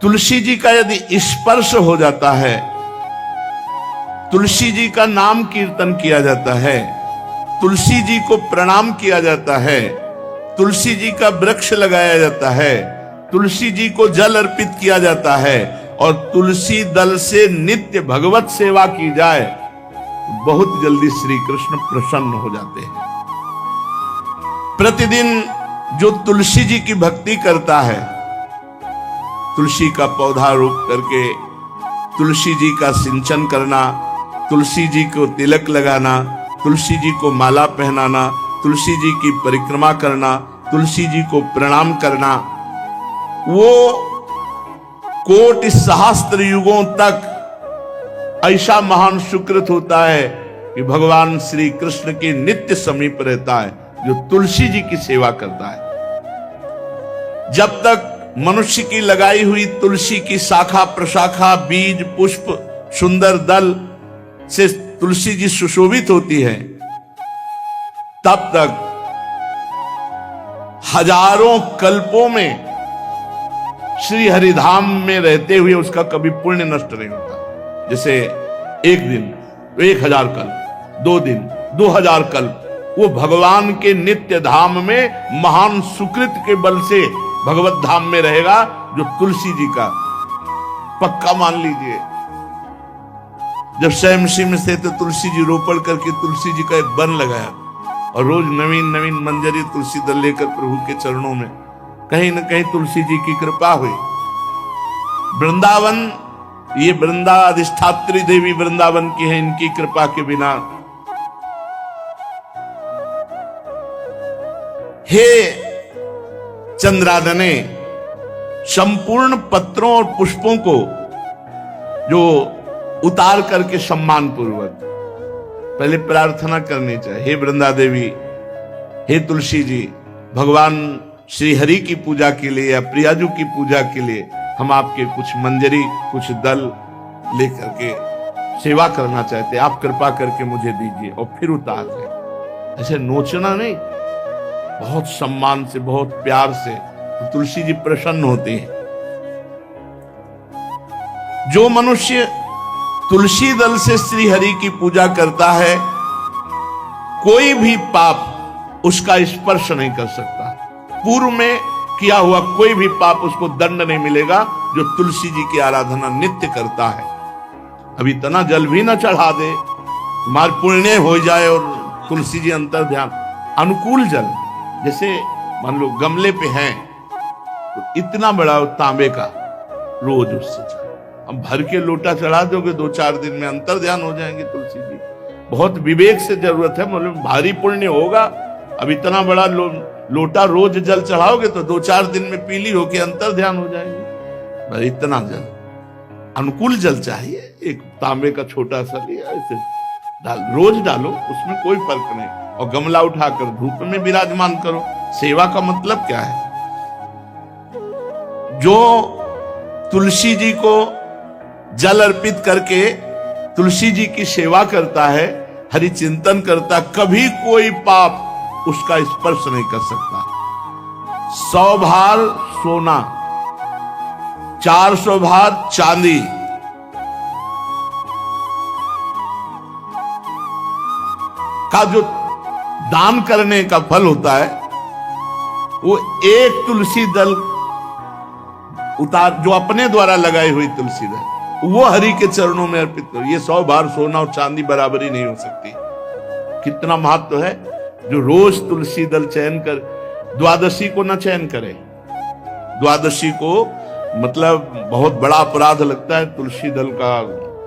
तुलसी जी का यदि स्पर्श हो जाता है, तुलसी जी का नाम कीर्तन किया जाता है, तुलसी जी को प्रणाम किया जाता है, तुलसी जी का वृक्ष लगाया जाता है, तुलसी जी को जल अर्पित किया जाता है और तुलसी दल से नित्य भगवत सेवा की जाए, बहुत जल्दी श्री कृष्ण प्रसन्न हो जाते हैं। प्रतिदिन जो तुलसी जी की भक्ति करता है, तुलसी का पौधा रोप करके तुलसी जी का सिंचन करना, तुलसी जी को तिलक लगाना, तुलसी जी को माला पहनाना, तुलसी जी की परिक्रमा करना, तुलसी जी को प्रणाम करना, वो कोटि सहस्त्र युगों तक ऐसा महान सुकृत होता है कि भगवान श्री कृष्ण के नित्य समीप रहता है जो तुलसी जी की सेवा करता है। जब तक मनुष्य की लगाई हुई तुलसी की शाखा प्रशाखा, बीज, पुष्प, सुंदर दल से तुलसी जी सुशोभित होती है, तब तक हजारों कल्पों में श्री हरिधाम में रहते हुए उसका कभी पुण्य नष्ट नहीं होता। जैसे एक दिन 1000 कल्प, 2 दिन 2000 कल्प, वो भगवान के नित्य धाम में महान सुकृत के बल से भगवत धाम में रहेगा, जो तुलसी जी का पक्का मान लीजिए। जब स्वयं में थे तो तुलसी जी रोपण करके तुलसी जी का एक वन लगाया और रोज नवीन नवीन मंजरी तुलसी दल लेकर प्रभु के चरणों में, कहीं न कहीं तुलसी जी की कृपा हुई। वृंदावन, ये वृंदा अधिष्ठात्री देवी वृंदावन की है, इनकी कृपा के बिना। हे चंद्रादने, संपूर्ण पत्रों और पुष्पों को जो उतार करके सम्मान पूर्वक पहले प्रार्थना करनी चाहिए। हे वृंदा देवी, हे तुलसी जी, भगवान श्री हरि की पूजा के लिए या प्रियाजू की पूजा के लिए हम आपके कुछ मंजरी, कुछ दल लेकर के सेवा करना चाहते हैं, आप कृपा करके मुझे दीजिए, और फिर उतार दें। ऐसे नोचना नहीं, बहुत सम्मान से, बहुत प्यार से, तो तुलसी जी प्रसन्न होती है। जो मनुष्य तुलसी दल से श्री हरि की पूजा करता है, कोई भी पाप उसका स्पर्श नहीं कर सकता। पूर्व में किया हुआ कोई भी पाप उसको दंड नहीं मिलेगा, जो तुलसी जी की आराधना नित्य करता है। अब इतना जल भी ना चढ़ा दे, मार पुण्य हो जाए और तुलसी जी अंतर ध्यान, अनुकूल जल, जैसे मान लो गमले पे हैं तो इतना बड़ा तांबे का रोज उससे चढ़ा, अब भर के लोटा चढ़ा दोगे 2-4 दिन में अंतर ध्यान हो जाएंगे तुलसी जी। बहुत विवेक से जरूरत है, मतलब भारी पुण्य होगा। अब इतना बड़ा लोटा रोज जल चढ़ाओगे तो 2-4 दिन में पीली होके अंतर ध्यान हो जाएगी। इतना जल, अनुकूल जल चाहिए। एक तांबे का छोटा सा लिया, ऐसे रोज डालो, उसमें कोई फर्क नहीं, और गमला उठाकर धूप में विराजमान करो। सेवा का मतलब क्या है? जो तुलसी जी को जल अर्पित करके तुलसी जी की सेवा करता है, हरि चिंतन करता, कभी कोई पाप उसका स्पर्श नहीं कर सकता। 100 भार सोना, 400 भार चांदी, का जो दान करने का फल होता है, वो एक तुलसी दल उतार, जो अपने द्वारा लगाई हुई तुलसी दल, वो हरि के चरणों में अर्पित करो। ये 100 भार सोना और चांदी बराबरी नहीं हो सकती। कितना महत्व है। जो रोज तुलसी दल चयन कर, द्वादशी को न चयन करे, द्वादशी को मतलब बहुत बड़ा अपराध लगता है तुलसी दल का,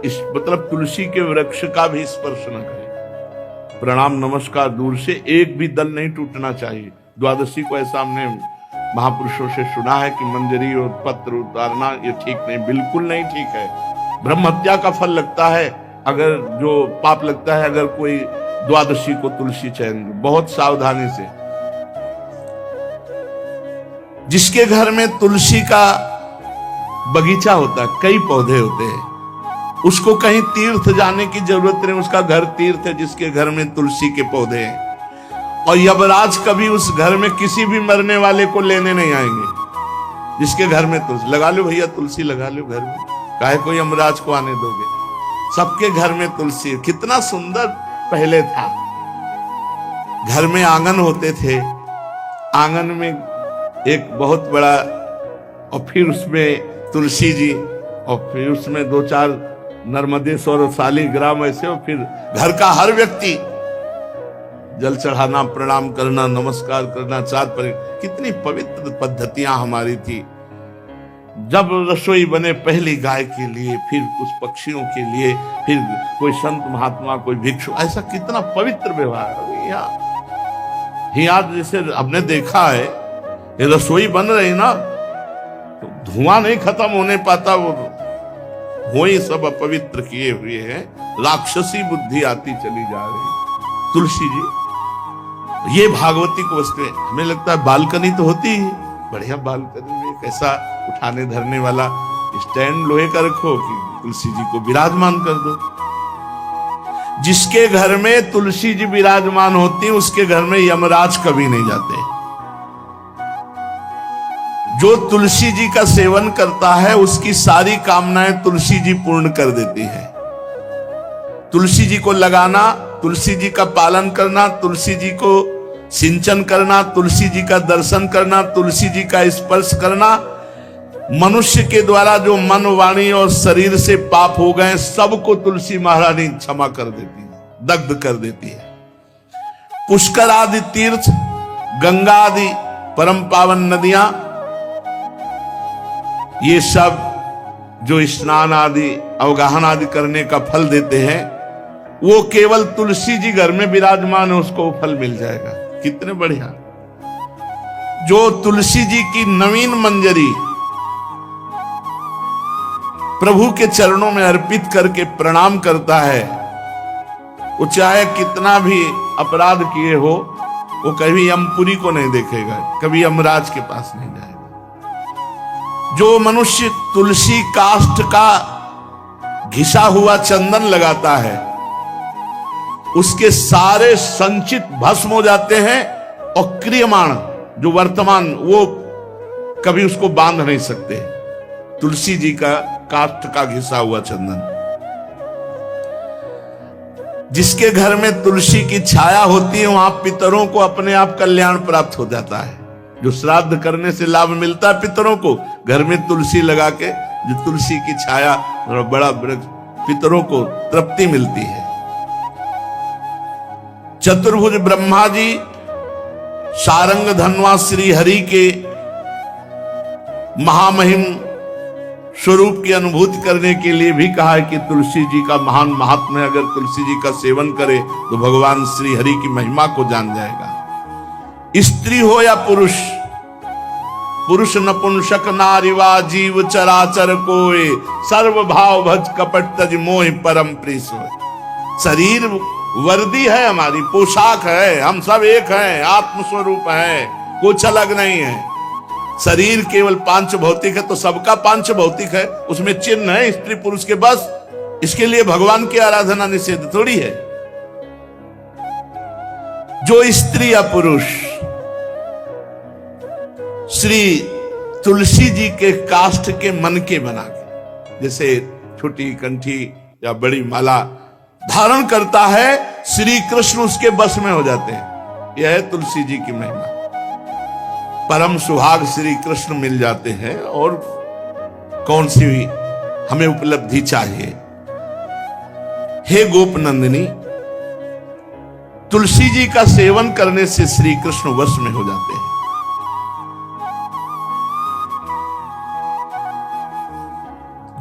इस मतलब तुलसी के वृक्ष का भी स्पर्श न करे। प्रणाम नमस्कार दूर से, एक भी दल नहीं टूटना चाहिए। द्वादशी को ऐसा हमने महापुरुषों से सुना है कि मंजरी और पत्र उतारना ये ठीक नहीं, बिल्कुल नहीं ठीक है। ब्रह्म हत्या का फल लगता है, अगर जो पाप लगता है अगर कोई द्वादशी को तुलसी चयन, बहुत सावधानी से। जिसके घर में तुलसी का बगीचा होता है, कई पौधे होते हैं, उसको कहीं तीर्थ जाने की जरूरत नहीं, उसका घर तीर्थ है जिसके घर में तुलसी के पौधे हैं। और यमराज कभी उस घर में किसी भी मरने वाले को लेने नहीं आएंगे। जिसके घर में तुलसी, लगा लो भैया तुलसी लगा लो घर में, काहे कोई यमराज को आने दोगे, सबके घर में तुलसी। कितना सुंदर पहले था, घर में आंगन होते थे, आंगन में एक बहुत बड़ा, और फिर उसमें तुलसी जी, और फिर उसमें 2-4 नर्मदेश्वर शालिग्राम ऐसे, और फिर घर का हर व्यक्ति जल चढ़ाना, प्रणाम करना, नमस्कार करना, चार पर। कितनी पवित्र पद्धतियां हमारी थी। जब रसोई बने पहली गाय के लिए, फिर कुछ पक्षियों के लिए, फिर कोई संत महात्मा, कोई भिक्षु, ऐसा कितना पवित्र व्यवहार। यहाँ जैसे हमने देखा है, ये रसोई बन रही ना, तो धुआं नहीं खत्म होने पाता, वो ही सब अपवित्र किए हुए हैं, राक्षसी बुद्धि आती चली जा रही। तुलसी जी, ये भागवती को वस्तु, हमें लगता है बालकनी तो होती ही, बढ़िया बालकनी में कैसा उठाने धरने वाला स्टैंड लोहे का रखो कि तुलसी जी को विराजमान कर दो। जिसके घर में तुलसी जी विराजमान होती, उसके घर में यमराज कभी नहीं जाते। जो तुलसी जी का सेवन करता है, उसकी सारी कामनाएं तुलसी जी पूर्ण कर देती है। तुलसी जी को लगाना, तुलसी जी का पालन करना, तुलसी जी को सिंचन करना, तुलसी जी का दर्शन करना, तुलसी जी का स्पर्श करना, मनुष्य के द्वारा जो मन, वाणी और शरीर से पाप हो गए, सबको तुलसी महारानी क्षमा कर देती है, दग्ध कर देती है। पुष्कर आदि तीर्थ, गंगा आदि परम पावन नदियां, ये सब जो स्नान आदि, अवगाहन आदि करने का फल देते हैं, वो केवल तुलसी जी घर में विराजमान है, उसको फल मिल जाएगा। कितने बढ़िया। जो तुलसी जी की नवीन मंजरी प्रभु के चरणों में अर्पित करके प्रणाम करता है, वो चाहे कितना भी अपराध किए हो, वो कभी यमपुरी को नहीं देखेगा, कभी यमराज के पास नहीं जाएगा। जो मनुष्य तुलसी काष्ठ का घिसा हुआ चंदन लगाता है, उसके सारे संचित भस्म हो जाते हैं, और क्रियमाण जो वर्तमान, वो कभी उसको बांध नहीं सकते। तुलसी जी का काष्ठ का घिसा हुआ चंदन, जिसके घर में तुलसी की छाया होती है, वहां पितरों को अपने आप कल्याण प्राप्त हो जाता है। जो श्राद्ध करने से लाभ मिलता है पितरों को, घर में तुलसी लगा के, जो तुलसी की छाया, बड़ा पितरों को तृप्ति मिलती है। चतुर्भुज ब्रह्मा जी सारंग धनवा श्री हरि के महामहिम स्वरूप की अनुभूति करने के लिए भी कहा है कि तुलसी जी का महान महात्म्य है। अगर तुलसी जी का सेवन करे तो भगवान श्री हरि की महिमा को जान जाएगा। स्त्री हो या पुरुष, पुरुष नपुंसक नारीवा जीव चराचर कोय, सर्व भाव भज कपट तज मोहि परम प्रीस। शरीर वर्दी है, हमारी पोशाक है, हम सब एक हैं, आत्मस्वरूप है, कुछ अलग नहीं है। शरीर केवल पांच भौतिक है, तो सबका पांच भौतिक है, उसमें चिन्ह है स्त्री पुरुष के, बस इसके लिए भगवान की आराधना निषेध थोड़ी है। जो स्त्री या पुरुष श्री तुलसी जी के काष्ठ के मन के बना के, जैसे छोटी कंठी या बड़ी माला धारण करता है, श्री कृष्ण उसके बस में हो जाते हैं। यह है तुलसी जी की महिमा। परम सुहाग श्री कृष्ण मिल जाते हैं, और कौन सी भी हमें उपलब्धि चाहिए। हे गोप नंदिनी, तुलसी जी का सेवन करने से श्री कृष्ण वश में हो जाते हैं।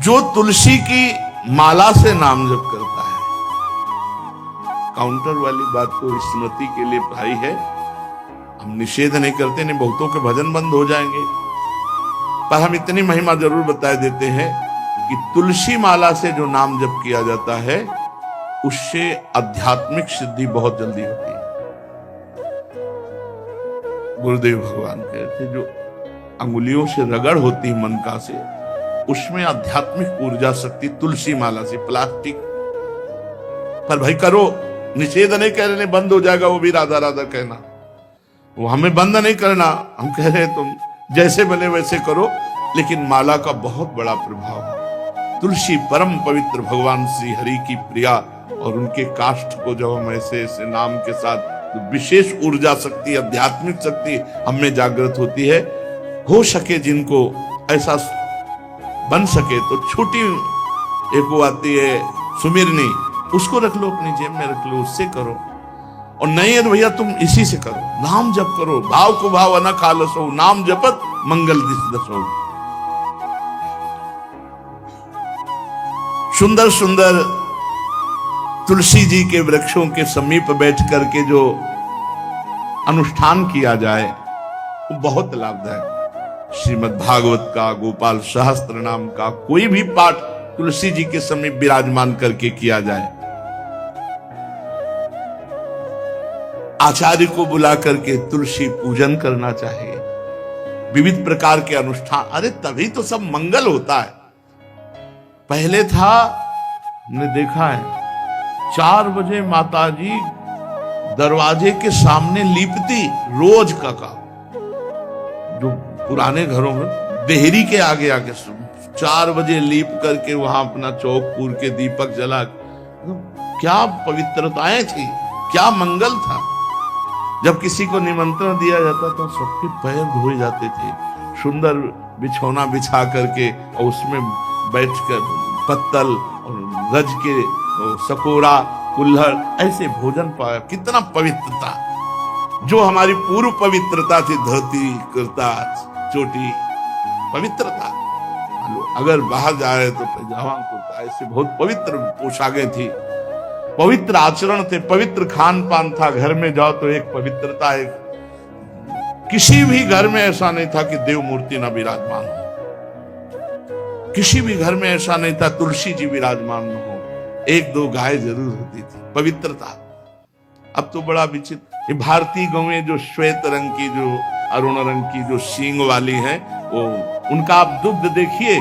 जो तुलसी की माला से नाम जप करता है, काउंटर वाली बात तो स्मृति के लिए भाई है, हम निषेध नहीं करते, नहीं बहुतों के भजन बंद हो जाएंगे, पर हम इतनी महिमा जरूर बता देते हैं कि तुलसी माला से जो नाम जप किया जाता है, उससे आध्यात्मिक सिद्धि बहुत जल्दी होती है। गुरुदेव भगवान कहते, जो अंगुलियों से रगड़ होती है मन का से, उसमें आध्यात्मिक ऊर्जा शक्ति तुलसी माला से। प्लास्टिक पर भाई करो, निषेध नहीं कह रहे, बंद हो जाएगा वो भी राधा राधा कहना, वो हमें बंद नहीं करना। हम कह रहे तुम जैसे बने वैसे करो, लेकिन माला का बहुत बड़ा प्रभाव है। तुलसी परम पवित्र भगवान श्री हरि की प्रिया, और उनके काष्ठ को जब हम ऐसे ऐसे नाम के साथ, तो विशेष ऊर्जा शक्ति, आध्यात्मिक शक्ति हम में जागृत होती है। हो सके जिनको ऐसा बन सके तो छोटी एक वो आती है सुमिरनी, उसको रख लो, अपनी जेब में रख लो, उससे करो। और नहीं है तो भैया तुम इसी से करो, नाम जप करो, भाव को भाव न खालसो, नाम जपत मंगल दिस दसो। सुंदर सुंदर तुलसी जी के वृक्षों के समीप बैठ करके जो अनुष्ठान किया जाए वो बहुत लाभदायक। श्रीमद् भागवत का, गोपाल सहस्त्र नाम का कोई भी पाठ तुलसी जी के समीप विराजमान करके किया जाए, आचार्य को बुला करके तुलसी पूजन करना चाहिए, विविध प्रकार के अनुष्ठान। अरे तभी तो सब मंगल होता है। पहले था, हमने देखा है, 4 बजे माताजी दरवाजे के सामने लीपती, रोज का काम। जो पुराने घरों में देहरी के आगे आगे 4 बजे लीप करके वहां अपना चौक पूर के दीपक जला, क्या पवित्रताएं थी, क्या मंगल था। जब किसी को निमंत्रण दिया जाता तो सबके पैर धोए जाते थे, सुंदर बिछौना बिछा करके और उसमें बैठकर पत्तल और गज के सकोरा कुल्हड़ ऐसे भोजन पाया। कितना पवित्रता, जो हमारी पूर्व पवित्रता थी, धोती कुर्ता चोटी पवित्रता। अगर बाहर जा रहे तो पैजामा कुर्ता, ऐसे बहुत पवित्र पोशाकें थी, पवित्र आचरण थे, पवित्र खान पान था। घर में जाओ तो एक पवित्रता, एक किसी भी घर में ऐसा नहीं था कि देव मूर्ति न विराजमान हो, किसी भी घर में ऐसा नहीं था तुलसी जी विराजमान न हो, 1-2 गाय जरूर होती थी, पवित्रता। अब तो बड़ा विचित्र, ये भारतीय गौएं जो श्वेत रंग की, जो अरुण रंग की, जो सींग वाली हैं, वो उनका आप दुग्ध देखिए,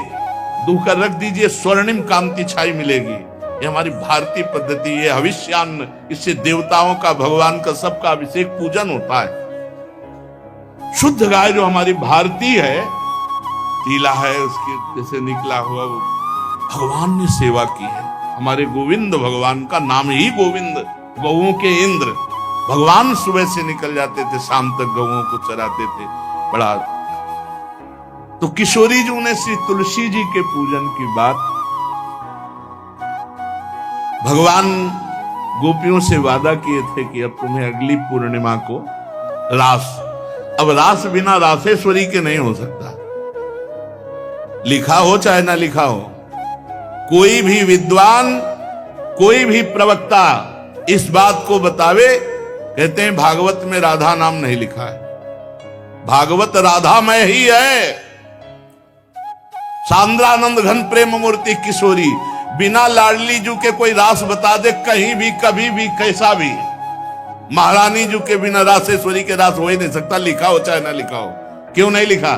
दूकर रख दीजिए, स्वर्णिम कांति छाई मिलेगी। ये हमारी भारतीय पद्धति, ये हविष्यान्न, इससे देवताओं का, भगवान का, सबका अभिषेक पूजन होता है। शुद्ध गाय जो हमारी भारतीय है, तीला है उसकी जैसे निकला हुआ, वो भगवान ने सेवा की है। हमारे गोविंद भगवान का नाम ही गोविंद, गौओं के इंद्र। भगवान सुबह से निकल जाते थे, शाम तक गौओं को चराते थे। बड़ा तो किशोरी जी ने श्री तुलसी जी के पूजन की बात, भगवान गोपियों से वादा किए थे कि अब तुम्हें अगली पूर्णिमा को रास, अब रास बिना रासेश्वरी के नहीं हो सकता। लिखा हो चाहे ना लिखा हो, कोई भी विद्वान, कोई भी प्रवक्ता इस बात को बतावे, कहते हैं भागवत में राधा नाम नहीं लिखा है, भागवत राधामय ही है। सांद्रानंद घन प्रेम मूर्ति किशोरी, बिना लाडली जू के कोई रास बता दे, कहीं भी, कभी भी, कैसा भी। महारानी जू के बिना रासेश्वरी के रास हो ही नहीं सकता, लिखा हो चाहे ना लिखा हो। क्यों नहीं लिखा?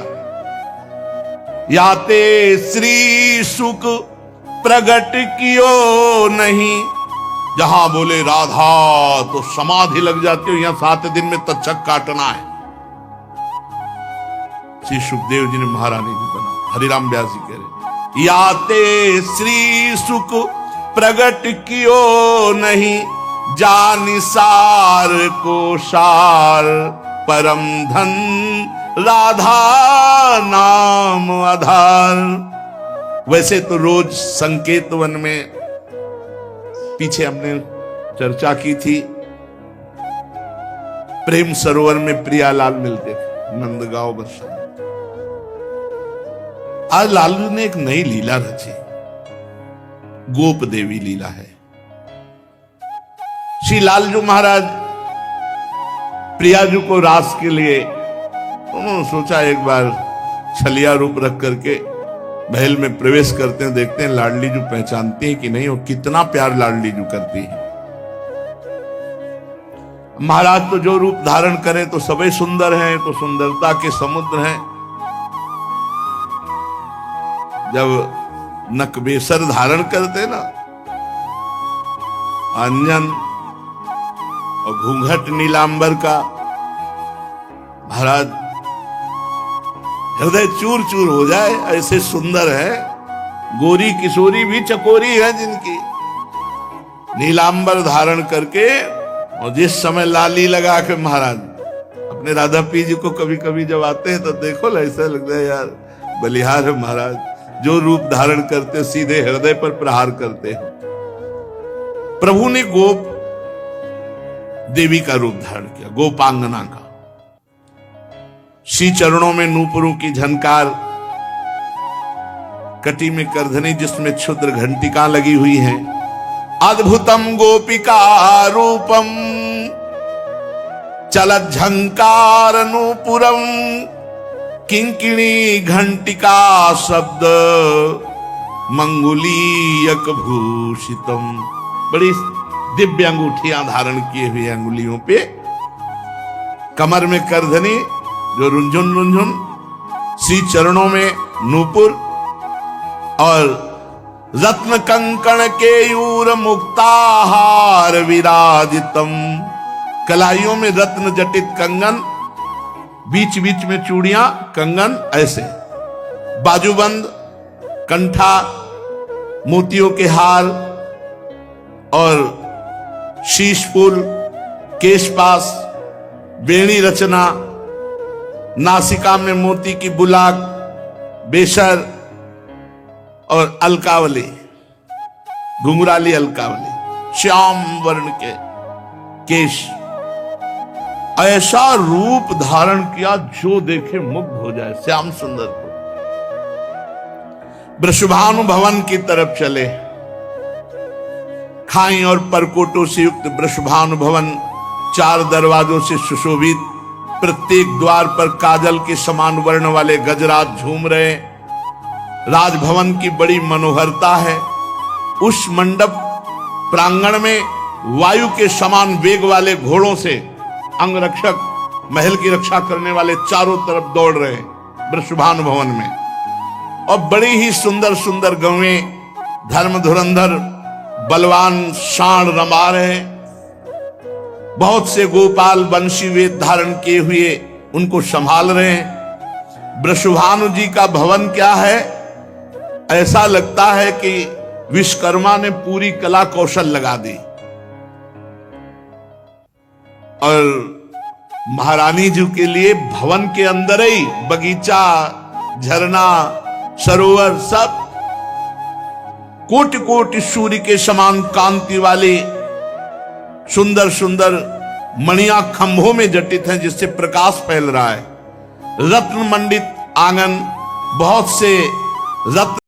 याते श्री सुख प्रगट कियो नहीं, जहां बोले राधा तो समाधि लग जाती हो, यहां 7 दिन में तक्षक काटना है। श्री सुखदेव जी ने महारानी जी बना, हरिराम व्यास जी कह रहे, याते श्री सुख प्रगट कियो नहीं, जानि सार को सार परम धन, राधा नाम आधार। वैसे तो रोज संकेत वन में, पीछे हमने चर्चा की थी, प्रेम सरोवर में प्रियालाल मिलते थे, नंदगांव बरसा। आज लालू ने एक नई लीला रची, गोप देवी लीला है। श्री लालजू महाराज प्रियाजू को रास के लिए उन्होंने सोचा एक बार छलिया रूप रख करके महल में प्रवेश करते हैं, देखते हैं लाडली जू पहचानती है कि नहीं, वो कितना प्यार लाडली जू करती है। महाराज तो जो रूप धारण करें तो सभी सुंदर हैं, तो सुंदरता के समुद्र हैं। जब नकबेसर धारण करते ना, अंजन और घूंघट नीलांबर का, महाराज हृदय चूर चूर हो जाए, ऐसे सुंदर है। गोरी किशोरी भी चकोरी है जिनकी, नीलांबर धारण करके, और जिस समय लाली लगा के महाराज अपने राधा पी जी को कभी कभी जब आते हैं तो देखो ऐसा लगता है यार बलिहार है महाराज, जो रूप धारण करते सीधे हृदय पर प्रहार करते हैं। प्रभु ने गोप देवी का रूप धारण किया, गोपांगना का। श्री चरणों में नूपुरों की झनकार, कटी में करधनी जिसमें क्षुद्र घंटिका लगी हुई है। अद्भुतम गोपिका रूपम चलत झंकार नूपुरम किंकिणी घंटिका शब्द मंगुलीयक भूषितम। बड़ी दिव्य अंगूठियां धारण किए हुए अंगुलियों पे, कमर में करधनी जो रुंझुन रुंझुन, श्री चरणों में नूपुर और रत्न कंकण केयूर मुक्ताहार विराजितम। कलाइयों में रत्न जटित कंगन, बीच बीच में चूड़ियां कंगन, ऐसे बाजूबंद, कंठा, मोतियों के हार और शीश फूल, केशपास, बेणी रचना, नासिका में मोती की बुलाक, बेशर और अलकावली, घुंघराली अलकावली, श्याम वर्ण के केश। ऐसा रूप धारण किया जो देखे मुग्ध हो जाए। श्याम सुंदर को वृषभानु भवन की तरफ चले। खाई और परकोटों से युक्त वृषभानु भवन 4 दरवाजों से सुशोभित, प्रत्येक द्वार पर काजल के समान वर्ण वाले गजराज झूम रहे। राजभवन की बड़ी मनोहरता है। उस मंडप प्रांगण में वायु के समान वेग वाले घोड़ों से अंगरक्षक महल की रक्षा करने वाले चारों तरफ दौड़ रहे वृषभानु भवन में। और बड़ी ही सुंदर सुंदर गौएं, धर्म धुरंधर बलवान सांड रमा रहे। बहुत से गोपाल बंशी वेद धारण किए हुए उनको संभाल रहे हैं। वृषभानु जी का भवन क्या है, ऐसा लगता है कि विश्वकर्मा ने पूरी कला कौशल लगा दी। और महारानी जी के लिए भवन के अंदर ही बगीचा, झरना, सरोवर, सब कोटि कोटि सूर्य के समान कांति वाली सुंदर सुंदर मणियां खंभों में जटित हैं, जिससे प्रकाश फैल रहा है। रत्न मंडित आंगन, बहुत से रत्न